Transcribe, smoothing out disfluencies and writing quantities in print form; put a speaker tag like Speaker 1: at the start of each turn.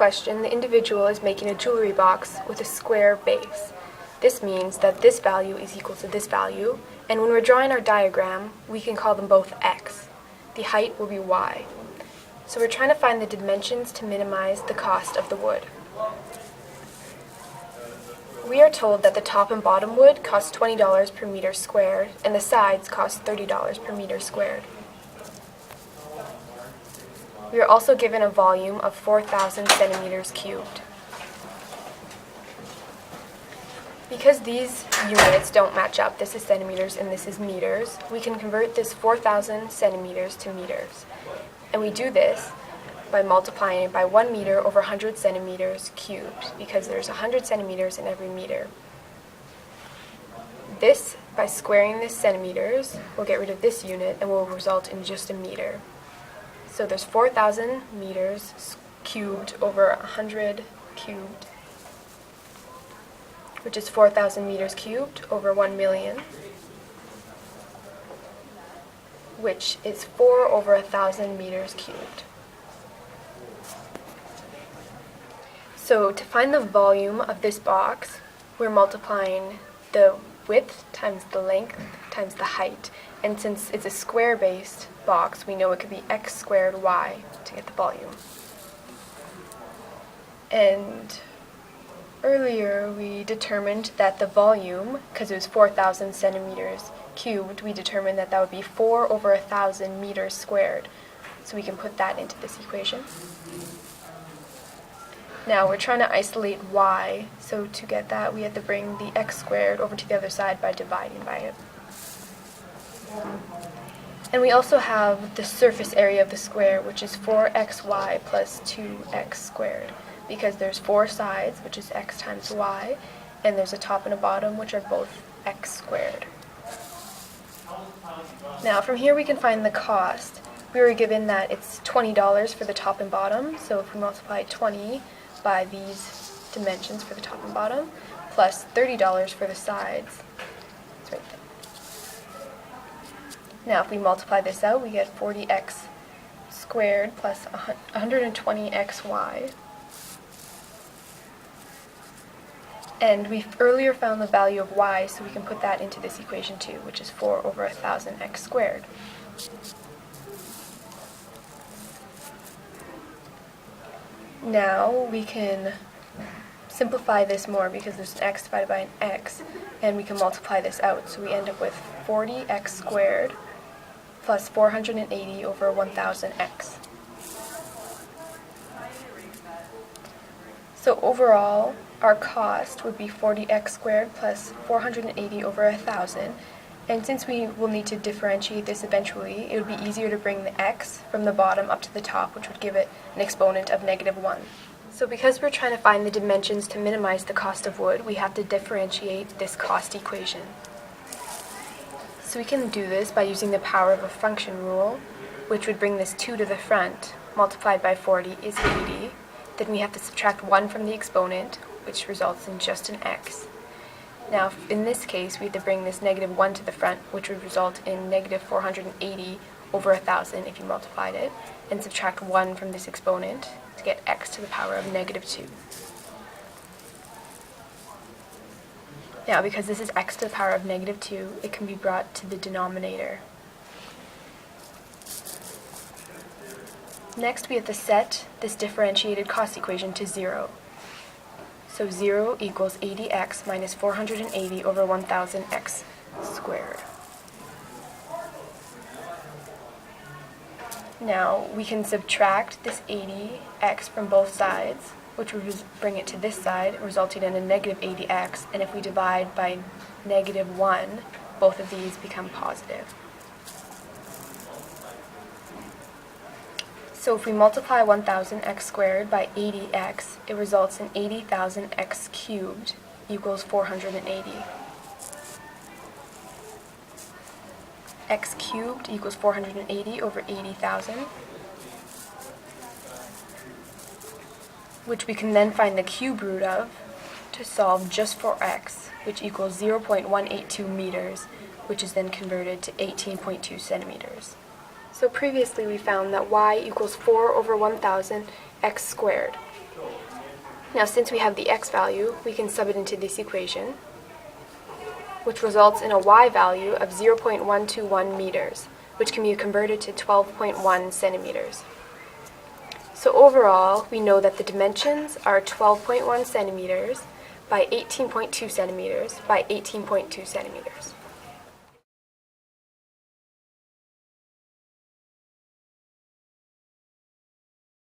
Speaker 1: question, the individual is making a jewelry box with a square base. This means that this value is equal to this value, and when we're drawing our diagram, we can call them both x. The height will be y. So we're trying to find the dimensions to minimize the cost of the wood. We are told that the top and bottom wood cost $20 per meter squared, and the sides cost $30 per meter squared. We are also given a volume of 4,000 centimeters cubed. Because these units don't match up, this is centimeters and this is meters, we can convert this 4,000 centimeters to meters. And we do this by multiplying it by 1 meter over 100 centimeters cubed, because there's 100 centimeters in every meter. This, by squaring this centimeters, will get rid of this unit and will result in just a meter. So there's 4,000 meters cubed over 100 cubed, which is 4,000 meters cubed over 1 million, which is 4 over 1,000 meters cubed. So to find the volume of this box, we're multiplying the width times the length times the height. And since it's a square-based box, we know it could be x squared y to get the volume. And earlier we determined that the volume, because it was 4,000 centimeters cubed, we determined that that would be 4 over 1,000 meters squared. So we can put that into this equation. Now we're trying to isolate y, so to get that we have to bring the x squared over to the other side by dividing by it. And we also have the surface area of the square, which is 4xy plus 2x squared, because there's 4 sides, which is x times y, and there's a top and a bottom, which are both x squared. Now from here we can find the cost. We were given that it's $20 for the top and bottom, so if we multiply 20 by these dimensions for the top and bottom, plus $30 for the sides, it's right there. Now if we multiply this out, we get 40x squared plus 120xy. And we earlier found the value of y, so we can put that into this equation too, which is 4 over 1,000 x squared. Now we can simplify this more because there's an x divided by an x, and we can multiply this out. So we end up with 40x squared plus 480 over 1,000x. So overall, our cost would be 40x squared plus 480 over 1,000. And since we will need to differentiate this eventually, it would be easier to bring the x from the bottom up to the top, which would give it an exponent of -1. So because we're trying to find the dimensions to minimize the cost of wood, we have to differentiate this cost equation. So we can do this by using the power of a function rule, which would bring this 2 to the front, multiplied by 40 is 80. Then we have to subtract 1 from the exponent, which results in just an x. Now, in this case, we have to bring this -1 to the front, which would result in -480 over 1,000 if you multiplied it, and subtract 1 from this exponent to get x to the power of -2. Now, because this is x to the power of -2, it can be brought to the denominator. Next, we have to set this differentiated cost equation to 0. So 0 equals 80x minus 480 over 1,000x squared. Now we can subtract this 80x from both sides, which would bring it to this side, resulting in a -80x, and if we divide by -1, both of these become positive. So if we multiply 1,000x squared by 80x, it results in 80,000x cubed equals 480. X cubed equals 480 over 80,000, which we can then find the cube root of to solve just for x, which equals 0.182 meters, which is then converted to 18.2 centimeters. So previously we found that y equals 4 over 1,000 x squared. Now, since we have the x value, we can sub it into this equation, which results in a y value of 0.121 meters, which can be converted to 12.1 centimeters. So overall, we know that the dimensions are 12.1 centimeters by 18.2 centimeters by 18.2 centimeters.